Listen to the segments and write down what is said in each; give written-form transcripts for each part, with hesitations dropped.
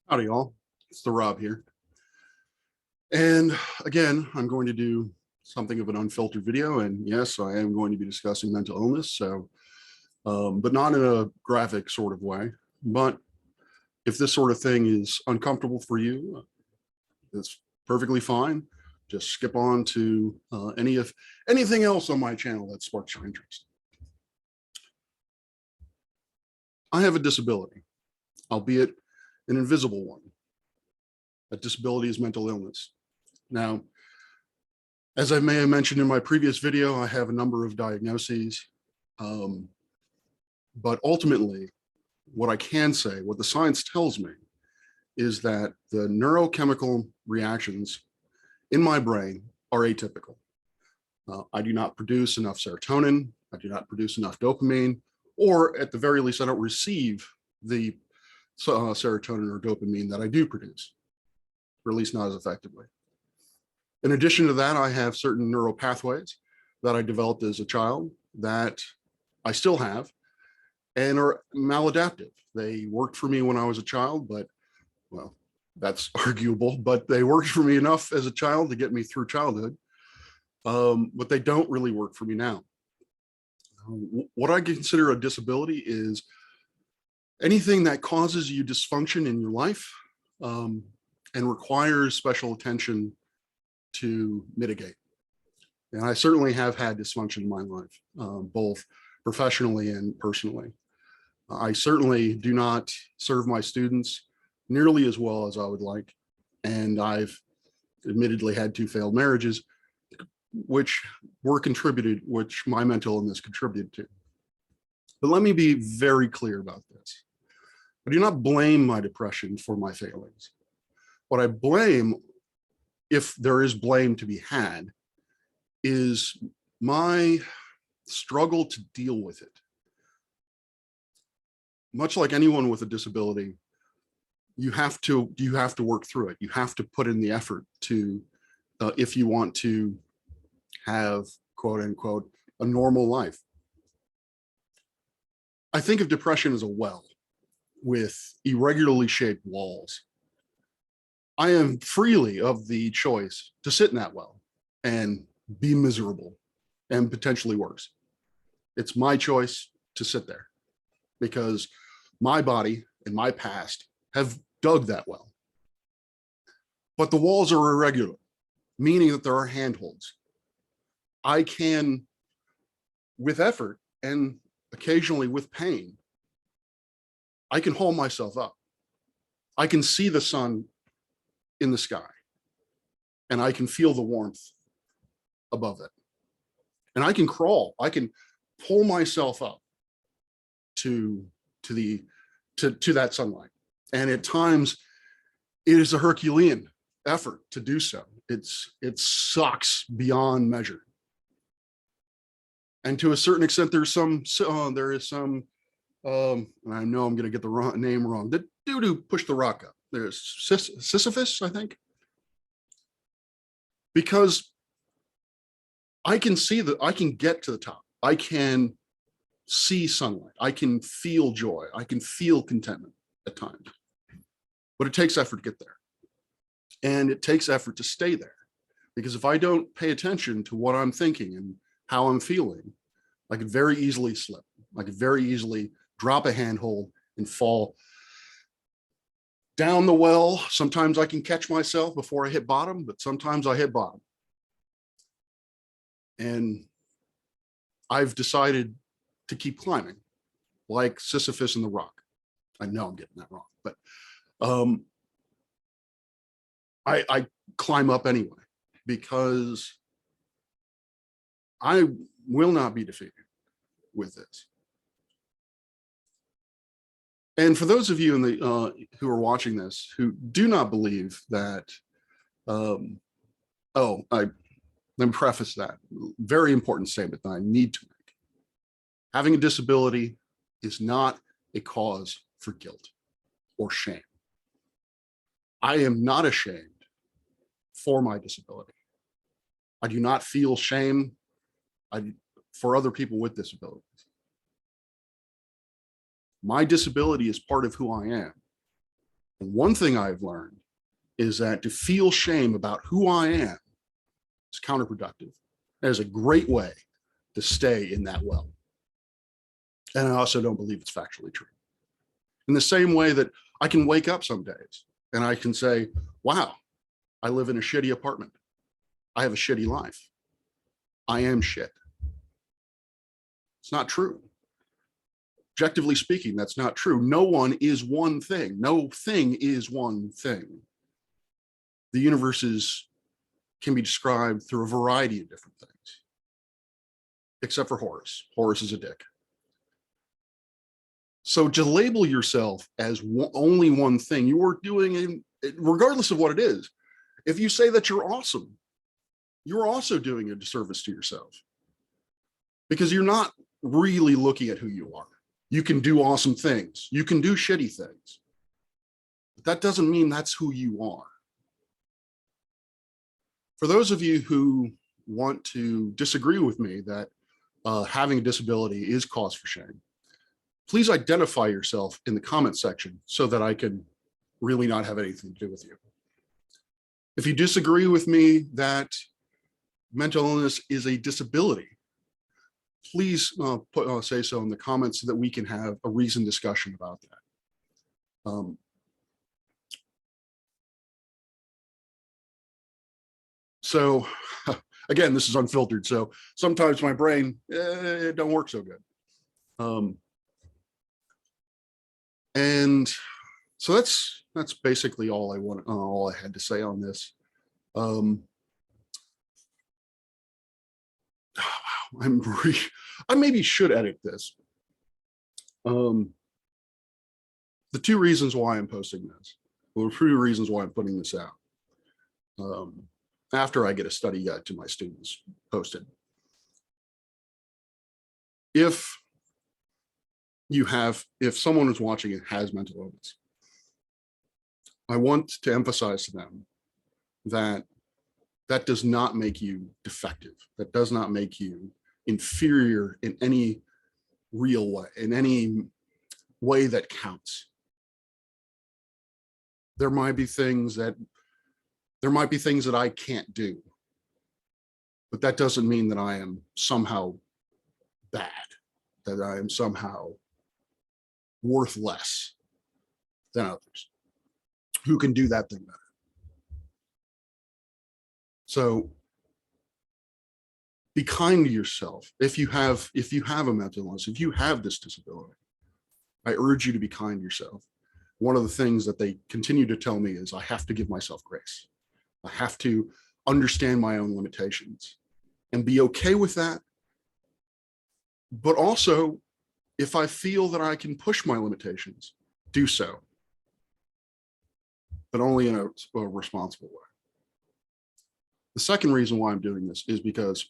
Howdy, all. It's the Rob here. And again, I'm going to do something of an unfiltered video. And yes, I am going to be discussing mental illness. But not in a graphic sort of way. But if this sort of thing is uncomfortable for you, it's perfectly fine. Just skip on to anything else on my channel that sparks your interest. I have a disability, albeit an invisible one. That disability is mental illness. Now, as I may have mentioned in my previous video, I have a number of diagnoses. But ultimately, what I can say, what the science tells me, is that the neurochemical reactions in my brain are atypical. I do not produce enough serotonin. I do not produce enough dopamine, or at the very least, I don't receive the serotonin or dopamine that I do produce, or at least not as effectively. In addition to that, I have certain neural pathways that I developed as a child that I still have and are maladaptive. They worked for me when I was a child, but well, that's arguable, but they worked for me enough as a child to get me through childhood. But they don't really work for me now. What I consider a disability is anything that causes you dysfunction in your life and requires special attention to mitigate. And I certainly have had dysfunction in my life, both professionally and personally. I certainly do not serve my students nearly as well as I would like. And I've admittedly had 2 failed marriages, which my mental illness contributed to. But let me be very clear about this. I do not blame my depression for my failings. What I blame, if there is blame to be had, is my struggle to deal with it. Much like anyone with a disability, you have to work through it. You have to put in the effort to, if you want to have, quote unquote, a normal life. I think of depression as a well with irregularly shaped walls. I am freely of the choice to sit in that well and be miserable and potentially worse. It's my choice to sit there because my body and my past have dug that well. But the walls are irregular, meaning that there are handholds. I can, with effort and occasionally with pain, I can haul myself up. I can see the sun in the sky and I can feel the warmth above it. And I can crawl, I can pull myself up to that sunlight. And at times it is a Herculean effort to do so. It sucks beyond measure. And to a certain extent, there is some, and I know I'm going to get the name wrong. The dude who pushed the rock up. There's Sisyphus, I think. Because I can see that I can get to the top. I can see sunlight. I can feel joy. I can feel contentment at times. But it takes effort to get there. And it takes effort to stay there. Because if I don't pay attention to what I'm thinking and how I'm feeling, I could very easily slip. I could very easily drop a handhold and fall down the well. Sometimes I can catch myself before I hit bottom, but sometimes I hit bottom. And I've decided to keep climbing, like Sisyphus and the rock. I know I'm getting that wrong, but I climb up anyway, because I will not be defeated with this. And for those of you who are watching this who do not believe that, let me preface that. Very important statement that I need to make. Having a disability is not a cause for guilt or shame. I am not ashamed for my disability. I do not feel shame for other people with disabilities. My disability is part of who I am. And one thing I've learned is that to feel shame about who I am is counterproductive. That is a great way to stay in that well. And I also don't believe it's factually true. In the same way that I can wake up some days and I can say, wow, I live in a shitty apartment. I have a shitty life. I am shit. It's not true. Objectively speaking, that's not true. No one is one thing. No thing is one thing. The universe can be described through a variety of different things, except for Horus. Horus is a dick. So to label yourself as only one thing, you are doing, regardless of what it is, if you say that you're awesome, you're also doing a disservice to yourself, because you're not really looking at who you are. You can do awesome things. You can do shitty things. But that doesn't mean that's who you are. For those of you who want to disagree with me that having a disability is cause for shame, please identify yourself in the comment section so that I can really not have anything to do with you. If you disagree with me that mental illness is a disability, please say so in the comments so that we can have a reasoned discussion about that. So again, this is unfiltered, so sometimes my brain it don't work so good. And so that's basically all I had to say on this. I maybe should edit this. The two reasons why I'm posting this, well, 3 reasons why I'm putting this out. After I get a study guide to my students posted. If someone is watching and has mental illness, I want to emphasize to them that that does not make you defective. That does not make you inferior in any real way, in any way that counts. There might be things that I can't do, but that doesn't mean that I am somehow bad, that I am somehow worth less than others who can do that thing better. So be kind to yourself. If you have a mental illness, if you have this disability, I urge you to be kind to yourself. One of the things that they continue to tell me is I have to give myself grace. I have to understand my own limitations and be okay with that. But also, if I feel that I can push my limitations, do so, but only in a responsible way. The second reason why I'm doing this is because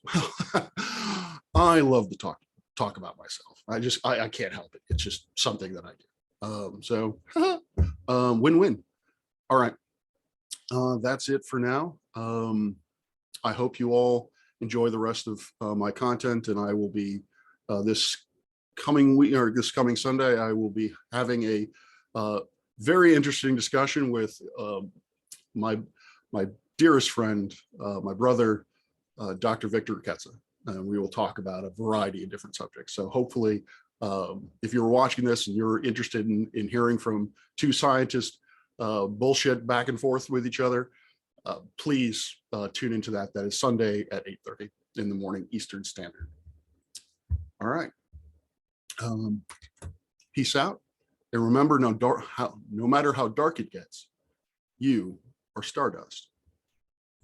I love to talk about myself. I can't help it. It's just something that I do. So win-win. All right. That's it for now. I hope you all enjoy the rest of my content, and I will be this coming week or this coming Sunday, I will be having a very interesting discussion with my dearest friend, my brother, Dr. Victor Ketza. And we will talk about a variety of different subjects. So hopefully, if you're watching this and you're interested in hearing from 2 scientists bullshit back and forth with each other, please tune into that. That is Sunday at 8:30 in the morning, Eastern Standard. All right. Peace out. And remember, no matter how dark it gets, you are stardust.